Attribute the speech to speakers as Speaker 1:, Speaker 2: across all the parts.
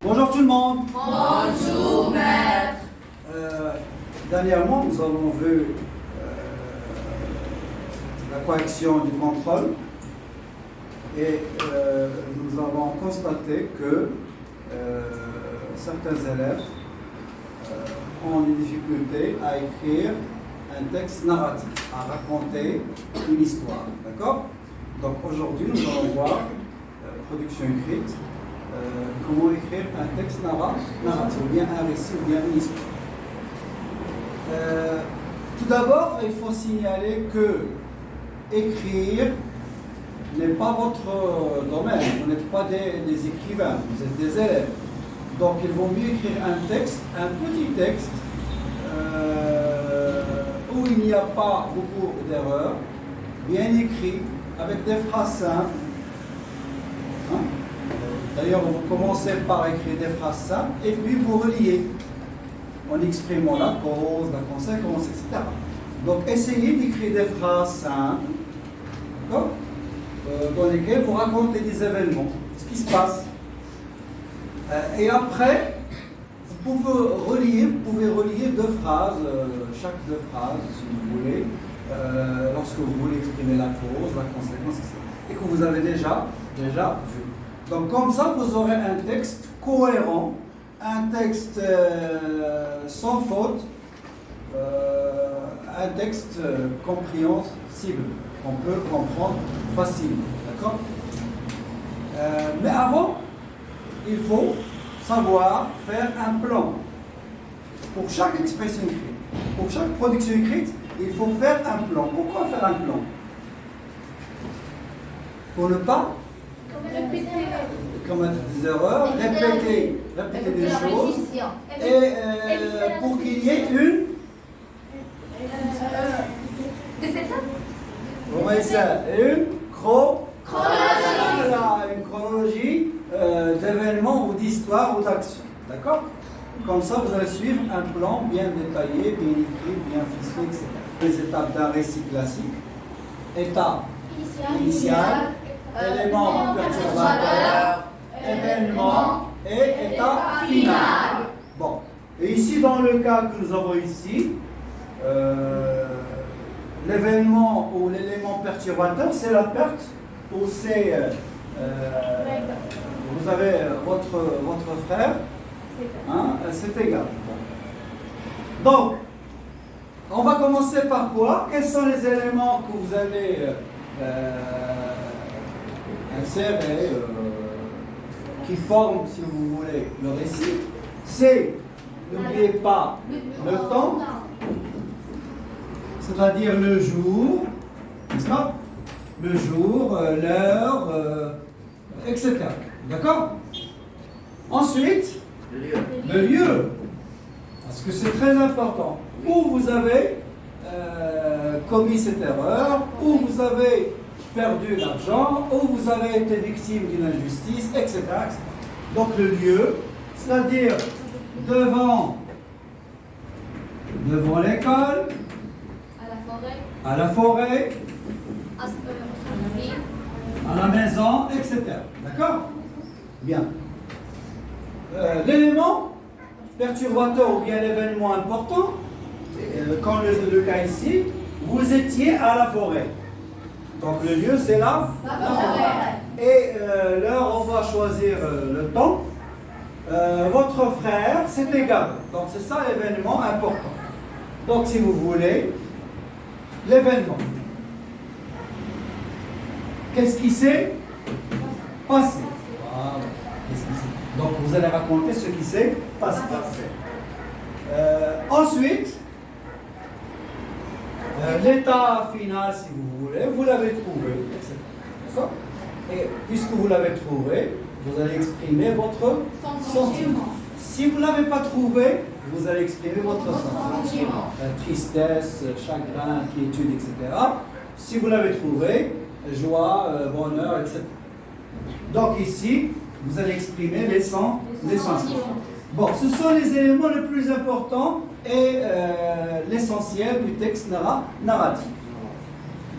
Speaker 1: Bonjour tout le monde.
Speaker 2: Bonjour, maître.
Speaker 1: Dernièrement, nous avons vu la correction du contrôle et nous avons constaté que certains élèves ont des difficultés à écrire un texte narratif, à raconter une histoire. D'accord? Donc aujourd'hui, nous allons voir production écrite. Comment écrire un texte narratif, ou bien un récit, ou bien une histoire. Tout d'abord, il faut signaler que écrire n'est pas votre domaine. Vous n'êtes pas des écrivains, vous êtes des élèves. Donc il vaut mieux écrire un texte, un petit texte, où il n'y a pas beaucoup d'erreurs, bien écrit, avec des phrases simples. Hein? D'ailleurs, vous commencez par écrire des phrases simples et puis vous reliez en exprimant la cause, la conséquence, etc. Donc, essayez d'écrire des phrases simples, dans lesquelles vous racontez des événements, ce qui se passe. Et après, vous pouvez relier deux phrases, chaque deux phrases, si vous voulez, lorsque vous voulez exprimer la cause, la conséquence, etc. Et que vous avez déjà vu. Donc comme ça, vous aurez un texte cohérent, un texte sans faute, un texte compréhensible, qu'on peut comprendre facilement. D'accord? Mais avant, il faut savoir faire un plan. Pour chaque expression écrite, pour chaque production écrite, il faut faire un plan. Pourquoi faire un plan? Pour ne pas commettre des erreurs, répéter des choses, et pour qu'il y ait une chronologie d'événements ou d'histoires ou d'actions. D'accord? Comme ça, vous allez suivre un plan bien détaillé, bien écrit, bien ficelé, etc. Les étapes d'un récit classique. Étape initiale, élément perturbateur, événement et état final. Bon, et ici dans le cas que nous avons ici, l'événement ou l'élément perturbateur, c'est la perte ou c'est vous avez votre frère, hein, c'est égal. Bon. Donc, on va commencer par quoi? Quels sont les éléments que vous allez insérer, qui forment, si vous voulez, le récit? C'est, n'oubliez pas, le temps, c'est-à-dire le jour, n'est-ce pas? Le jour, l'heure, etc. D'accord? Ensuite, le lieu, parce que c'est très important. Où vous avez commis cette erreur, où vous avez perdu l'argent, où vous avez été victime d'une injustice, etc., etc. Donc le lieu, c'est-à-dire devant l'école, à la forêt, à la maison, etc. D'accord? Bien. L'élément perturbateur ou bien l'événement important, comme le cas ici, vous étiez à la forêt. Donc le lieu c'est la forêt. Et l'heure, on va choisir le temps. Votre frère, c'est égal. Donc c'est ça l'événement important. Donc si vous voulez, l'événement. Qu'est-ce qui s'est passé? Voilà. Qu'est-ce qui s'est... Donc vous allez raconter ce qui s'est passé. Ensuite, l'état final, si vous voulez, vous l'avez trouvé, etc. D'accord? Et puisque vous l'avez trouvé, vous allez exprimer votre sentiment. Si vous ne l'avez pas trouvé, vous allez exprimer votre sentiment. Tristesse, chagrin, inquiétude, etc. Si vous l'avez trouvé, joie, bonheur, etc. Donc ici, vous allez exprimer les sentiments. Bon, ce sont les éléments les plus importants et l'essentiel du texte narratif.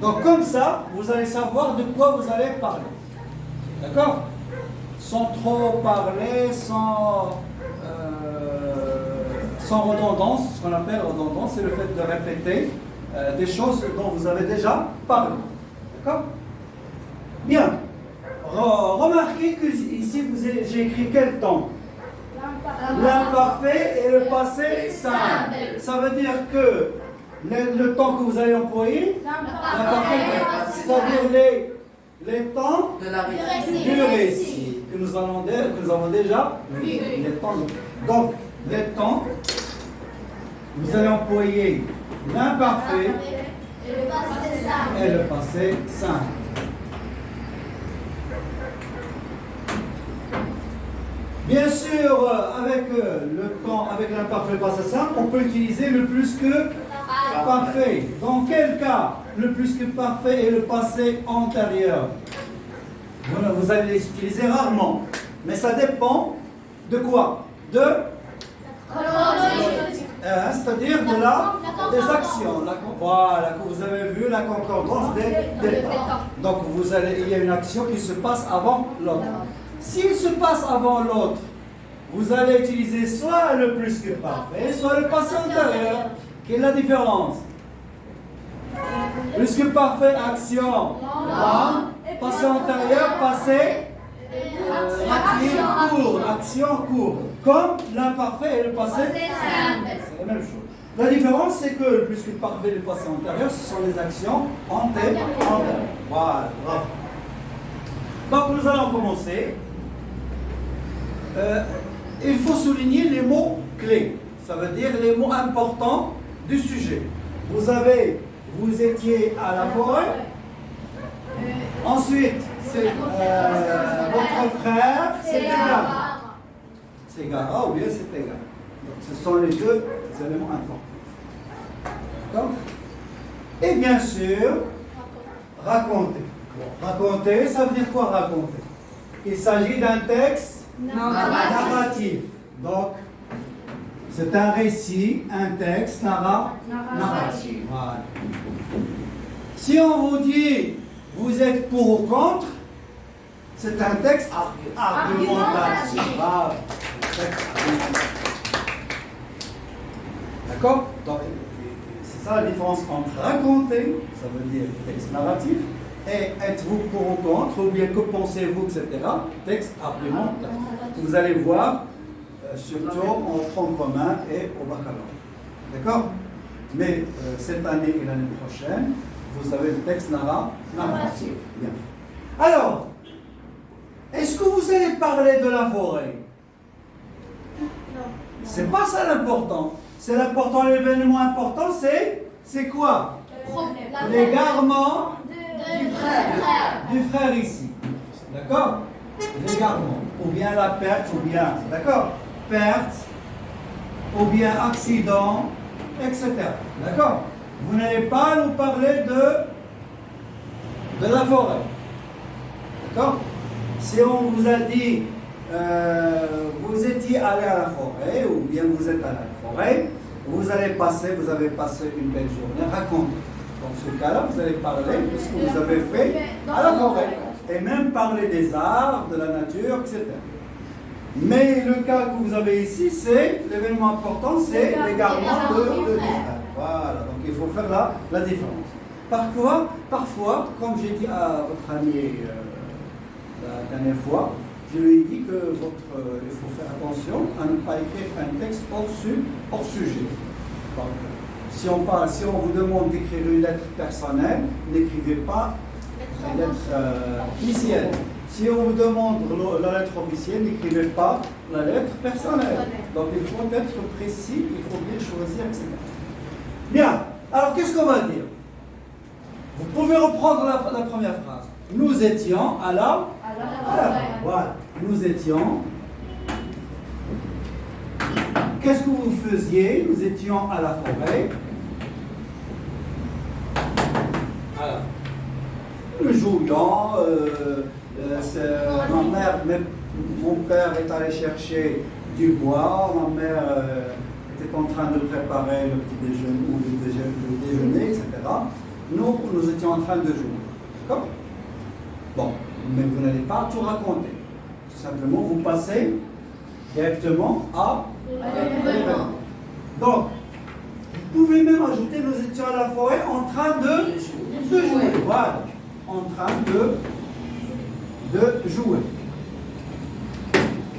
Speaker 1: Donc comme ça, vous allez savoir de quoi vous allez parler. D'accord? sans trop parler, sans redondance. Ce qu'on appelle redondance, c'est le fait de répéter des choses dont vous avez déjà parlé. D'accord? Bien. Remarquez que ici, j'ai écrit quel temps? L'imparfait et le passé simple. Ça veut dire que le temps que vous allez employer, l'imparfait, c'est-à-dire les temps du récit que nous avons déjà vu. Les temps. Donc, les temps, vous allez employer l'imparfait et le passé simple. Bien sûr, avec le temps, avec l'imparfait passé simple, on peut utiliser le plus que parfait. Dans quel cas le plus que parfait est le passé antérieur? Vous allez les utiliser rarement, mais ça dépend de quoi? C'est-à-dire des actions. Voilà, que vous avez vu la concordance des temps. Donc il y a une action qui se passe avant l'autre. S'il se passe avant l'autre, vous allez utiliser soit le plus que parfait, soit le passé antérieur. Quelle est la différence? Plus que parfait, action. Passé antérieur, passé. Action court. Comme l'imparfait et le passé. C'est la même chose. La différence, c'est que le plus que parfait et le passé antérieur, ce sont les actions antérieures. Voilà, bravo. Donc nous allons commencer. Il faut souligner les mots clés. Ça veut dire les mots importants du sujet. Vous étiez à la forêt. Ensuite, c'est votre frère, c'est Gara. C'est Gara ou bien c'est Gara. Donc ce sont les deux éléments importants. D'accord? Et bien sûr, raconter. Raconter, ça veut dire quoi raconter? Il s'agit d'un texte narratif. Donc, c'est un récit, un texte narratif. Voilà. Si on vous dit, vous êtes pour ou contre, c'est un texte argumentatif. Voilà. D'accord? Donc, c'est ça la différence entre raconter, ça veut dire texte narratif, et êtes-vous pour ou contre, ou bien que pensez-vous, etc. Texte argumentatif. Vous allez voir, surtout en tronc commun et au baccalauréat. D'accord? Mais cette année et l'année prochaine, vous avez le texte narratif. Bien. Alors, est-ce que vous allez parler de la forêt? C'est pas ça l'important. C'est l'important, l'événement important, c'est quoi? L'égarement du frère ici. D'accord? L'égarement. Ou bien la perte, ou bien, d'accord? Perte, ou bien accident, etc. D'accord? Vous n'allez pas nous parler de la forêt. D'accord? Si on vous a dit, vous étiez allé à la forêt, ou bien vous êtes allé à la forêt, vous avez passé une belle journée, racontez. Dans ce cas-là, vous allez parler de ce que vous avez fait à la forêt. Et même parler des arbres, de la nature, etc. Mais le cas que vous avez ici, c'est l'événement important, c'est l'égarement de l'Israël. Voilà, donc il faut faire la différence. Parfois, comme j'ai dit à votre ami la dernière fois, je lui ai dit que il faut faire attention à ne pas écrire un texte hors sujet. Donc, si on vous demande d'écrire une lettre personnelle, n'écrivez pas une lettre officielle. Si on vous demande la lettre officielle, n'écrivez pas la lettre personnelle. Donc il faut être précis, il faut bien choisir, etc. Bien, alors qu'est-ce qu'on va dire? Vous pouvez reprendre la première phrase. Nous étions à la forêt. Voilà, nous étions. Qu'est-ce que vous faisiez? Nous étions à la forêt. Voilà. Nous jouions. Mon père est allé chercher du bois. Ma mère était en train de préparer le petit déjeuner ou le déjeuner, etc. Nous étions en train de jouer. D'accord? Bon, mais vous n'allez pas tout raconter. tout simplement, vous passez directement à l'événement. Donc, vous pouvez même ajouter nous étions à la forêt en train de jouer. Voilà, en train de jouer.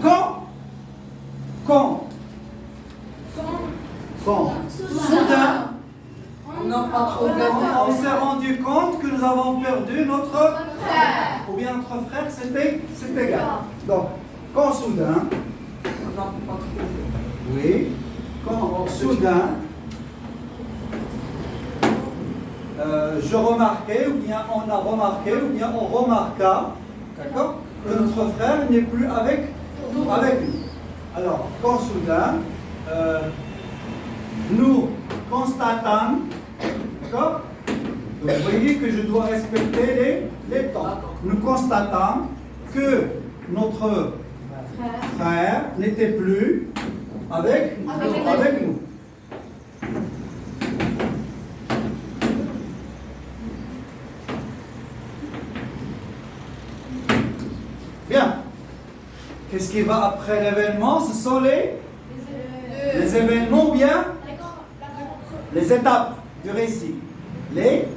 Speaker 1: Quand soudain, on s'est rendu compte que nous avons perdu notre frère. Ou bien notre frère, c'était égal. Donc, quand soudain, oui, quand soudain, je remarquais, ou bien on a remarqué, ou bien on remarqua, d'accord, que notre frère n'est plus avec nous. Alors, quand soudain, nous constatons, d'accord, donc vous voyez que je dois respecter les temps. Nous constatons que notre frère n'était plus avec nous. Bien. Qu'est-ce qui va après l'événement? Ce sont les événements ou bien les étapes du récit. Les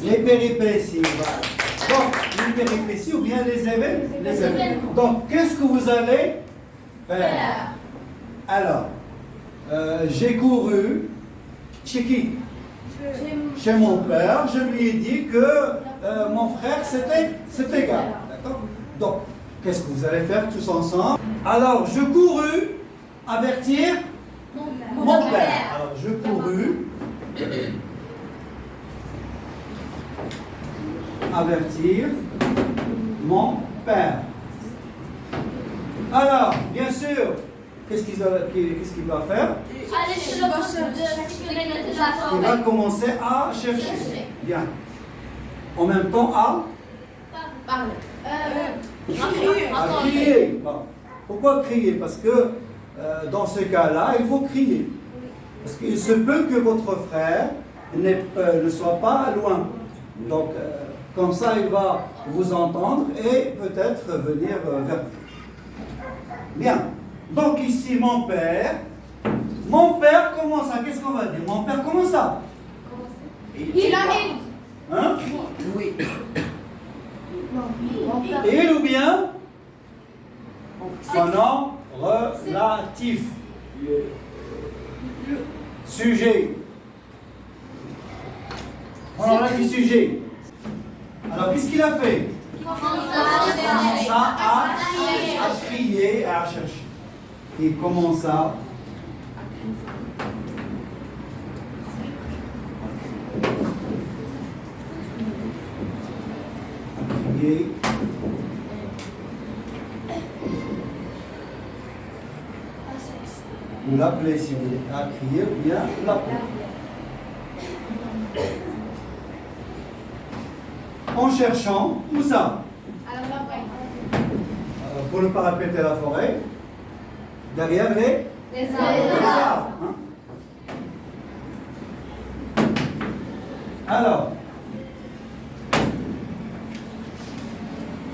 Speaker 1: péripéties. Voilà. Donc, les péripéties ou bien les événements. Donc, qu'est-ce que vous allez faire? Alors, j'ai couru chez qui? Chez mon père. Je lui ai dit que mon frère, c'était égal. D'accord? Donc, qu'est-ce que vous allez faire tous ensemble? Alors, je courus avertir mon père. Alors, je courus avertir mon père. Alors, bien sûr, qu'est-ce qu'il va faire? Il va commencer à chercher. Bien. En même temps, à crier. Bon. Pourquoi crier? Parce que dans ce cas-là, il faut crier. Parce qu'il se peut que votre frère ne soit pas loin. Donc, comme ça, il va vous entendre et peut-être venir vers vous. Bien. Donc ici, mon père comment ça? Qu'est-ce qu'on va dire? Mon père, comment ça?
Speaker 2: Il arrive.
Speaker 1: Hein?
Speaker 2: Oui.
Speaker 1: Il ou bien? Pronom relatif. Sujet. Pronom relatif sujet. Alors, qu'est-ce qu'il a fait? Il commence à crier, à chercher. Il commence à crier. Ou l'appeler si vous voulez. À crier ou bien l'appeler. En cherchant, où ça? Pour ne pas répéter la forêt, derrière les arbres. Hein? Alors,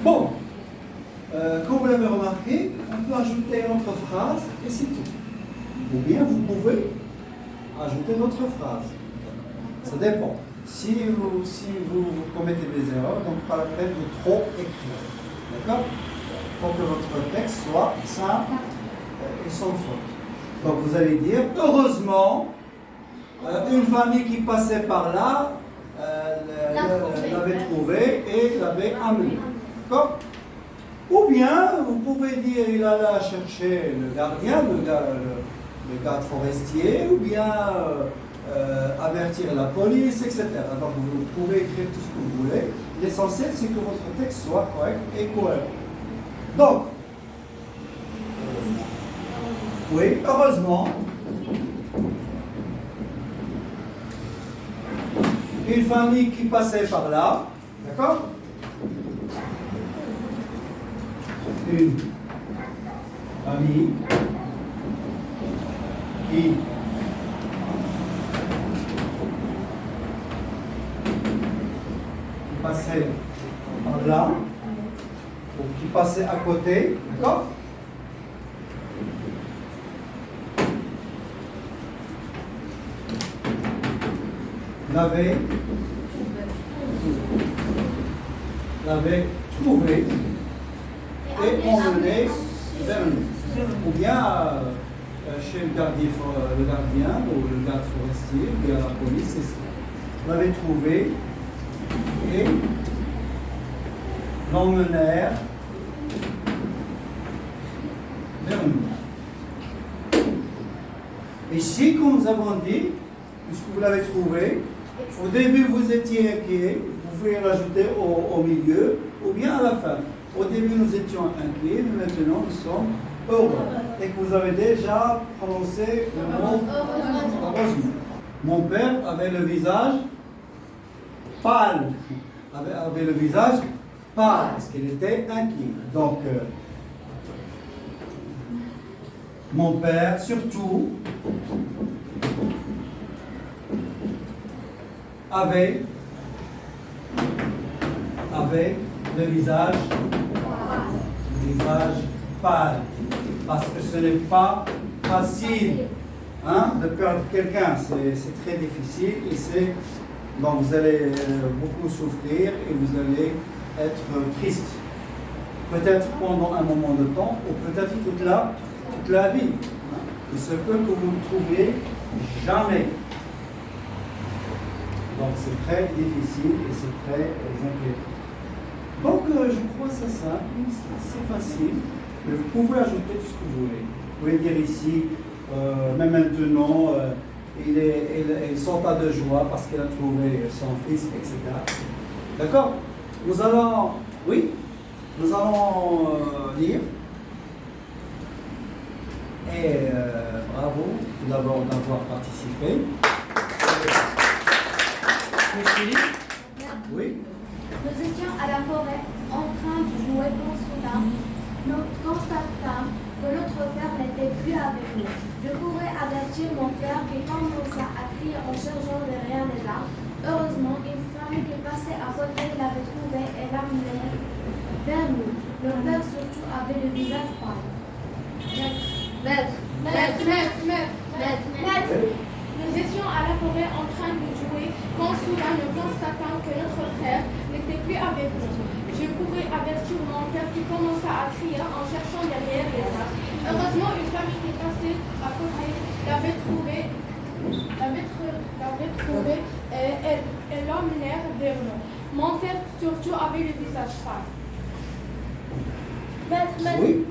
Speaker 1: bon, comme vous l'avez remarqué, on peut ajouter une autre phrase et c'est tout. Ou bien vous pouvez ajouter une autre phrase. Ça dépend. Si vous commettez des erreurs, donc pas la peine de trop écrire. D'accord? Il faut que votre texte soit simple et sans faute. Donc vous allez dire, heureusement, une famille qui passait par là l'avait trouvé et l'avait amené. D'accord? Ou bien, vous pouvez dire, il alla chercher le gardien, le garde forestier, ou bien avertir la police, etc. Donc vous pouvez écrire tout ce que vous voulez. L'essentiel, c'est que votre texte soit correct et cohérent. Donc, oui, heureusement, une famille qui passait par là, d'accord? Une famille qui passait par passait à côté, d'accord? L'avait trouvé et emmené vers nous. Ou bien chez le gardien ou le garde forestier, ou bien la police, c'est ça. L'avait trouvé et l'emmenèrent vers nous. Ici, comme nous avons dit, puisque vous l'avez trouvé, au début vous étiez inquiet, vous pouvez rajouter au milieu ou bien à la fin. Au début nous étions inquiets, mais maintenant nous sommes heureux. Et que vous avez déjà prononcé le mot heureusement. Mon père avait le visage pâle, avait le visage pâle, parce qu'il était inquiet. Donc, mon père, surtout, avait le visage pâle. Parce que ce n'est pas facile de perdre quelqu'un. C'est très difficile et donc vous allez beaucoup souffrir et vous allez être triste. Peut-être pendant un moment de temps ou peut-être toute la vie. Il se peut que vous ne trouviez jamais. Donc c'est très difficile et c'est très inquiétant. Donc je crois que c'est simple, c'est facile. Mais vous pouvez ajouter tout ce que vous voulez. Vous pouvez dire ici, même maintenant, il sauta de joie parce qu'il a trouvé son fils, etc. D'accord? Nous allons lire. Et bravo tout d'abord d'avoir participé. Oui.
Speaker 2: Nous étions à la forêt en train de jouer quand soudain nous constatâmes que notre père n'était plus avec nous. Je pourrais avertir mon père qui commença à crier en cherchant derrière les arbres. Heureusement, une femme qui passait à côté l'avait trouvé et l'amenait vers nous. Le père surtout avait le visage pâle. Maître. Nous étions à la forêt en train de jouer quand soudain nous constatâmes que notre frère n'était plus avec nous. Je courais avertir mon père qui commença à crier en cherchant derrière les arbres. Heureusement, une femme qui passait à côté l'avait trouvé et l'emmenèrent vers nous. Mon père surtout avait le visage pâle. Maître.
Speaker 3: Oui.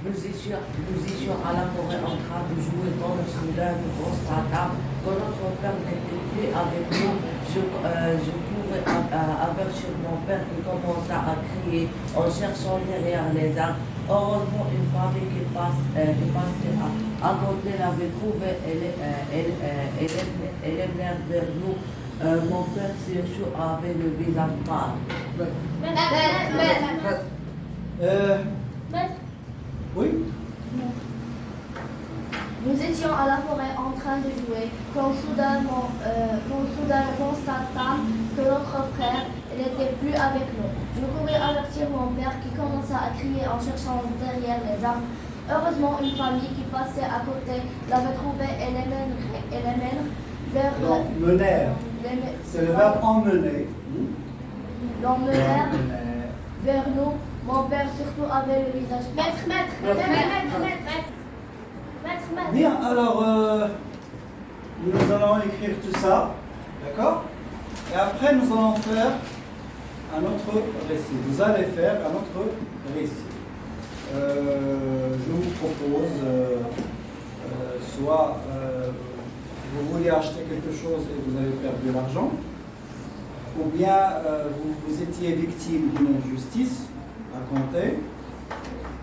Speaker 3: Nous étions à la forêt en train de jouer quand le soudain nous constatâmes que notre père n'était plus avec nous. Je courais avertir mon père qui commença à crier en cherchant derrière les arbres. Heureusement, une famille qui passait à côté l'avait trouvé et l'emmenèrent vers nous. Mon père surtout avait le visage pâle.
Speaker 1: Oui.
Speaker 2: Nous étions à la forêt en train de jouer quand soudain nous constatâmes que notre frère n'était plus avec nous. Je courais avertir mon père qui commença à crier en cherchant derrière les arbres. Heureusement, une famille qui passait à côté l'avait trouvé et l'emmène vers
Speaker 1: L'emmenèrent. C'est le verbe emmener.
Speaker 2: L'emmenèrent vers nous. Mon père surtout avait le visage. Maître.
Speaker 1: Bien, alors nous allons écrire tout ça, d'accord? Et après nous allons faire un autre récit. Vous allez faire un autre récit. Je vous propose, soit vous voulez acheter quelque chose et vous avez perdu l'argent, ou bien vous étiez victime d'une injustice racontée,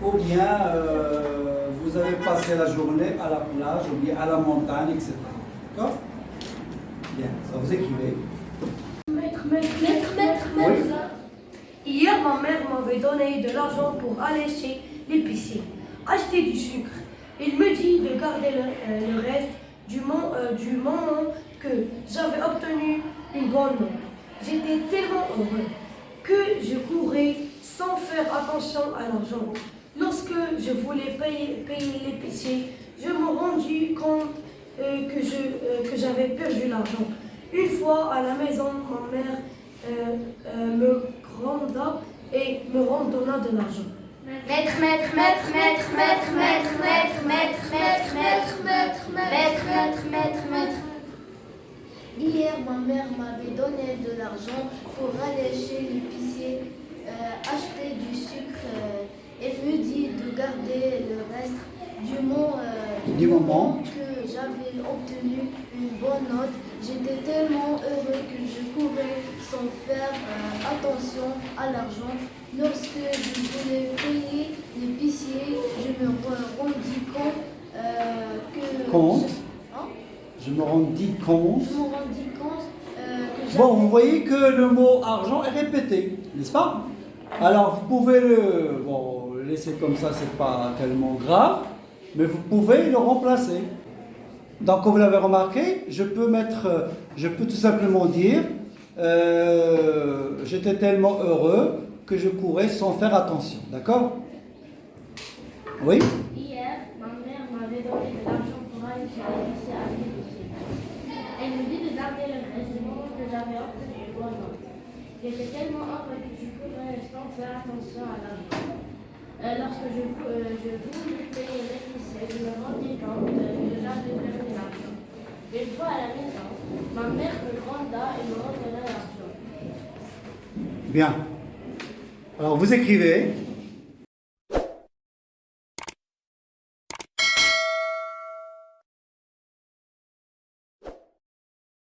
Speaker 1: ou bien vous avez passé la journée à la plage, ou bien à la montagne, etc. D'accord? Bien, ça vous écrivez.
Speaker 4: Maître.
Speaker 1: Oui.
Speaker 4: Hier, ma mère m'avait donné de l'argent pour aller chez l'épicier, acheter du sucre. Il me dit de garder le reste du moment que j'avais obtenu une bonne note. J'étais tellement heureux que je courais sans faire attention à l'argent. Lorsque je voulais payer l'épicier, je me rendis compte que j'avais perdu l'argent. Une fois à la maison, ma mère me gronda et me redonna de l'argent.
Speaker 2: Maître, maître, maître, maître, maître, maître, maître, maître, maître, maître, maître, maître, maître, maître, maître. Hier, ma mère m'avait donné de l'argent pour aller chez l'épicier acheter du sucre. Elle me dit de garder le reste du moment que j'avais obtenu une bonne note. J'étais tellement heureux que je courais sans faire attention à l'argent. Lorsque je voulais payer l'épicier, je me rendis compte que...
Speaker 1: Compte.
Speaker 2: Hein?
Speaker 1: Je me rendis compte.
Speaker 2: Je me rendis compte que j'avais...
Speaker 1: Bon, vous voyez que le mot argent est répété, n'est-ce pas? Alors, vous pouvez le laisser comme ça, c'est pas tellement grave, mais vous pouvez le remplacer. Donc, comme vous l'avez remarqué, je peux tout simplement dire j'étais tellement heureux que je courais sans faire attention. D'accord? Oui?
Speaker 2: Hier, ma mère m'avait donné de l'argent pour aller chez l'épicier acheter du sucre. Elle me dit de garder le reste du moment que j'avais obtenu une bonne note. J'étais tellement heureux que je courais sans faire attention à l'argent. Lorsque je voulais payer l'épicier, je me rendis compte que j'avais perdu l'argent. Une fois à la maison, ma mère me gronda et me redonna l'argent.
Speaker 1: Bien. Alors, vous écrivez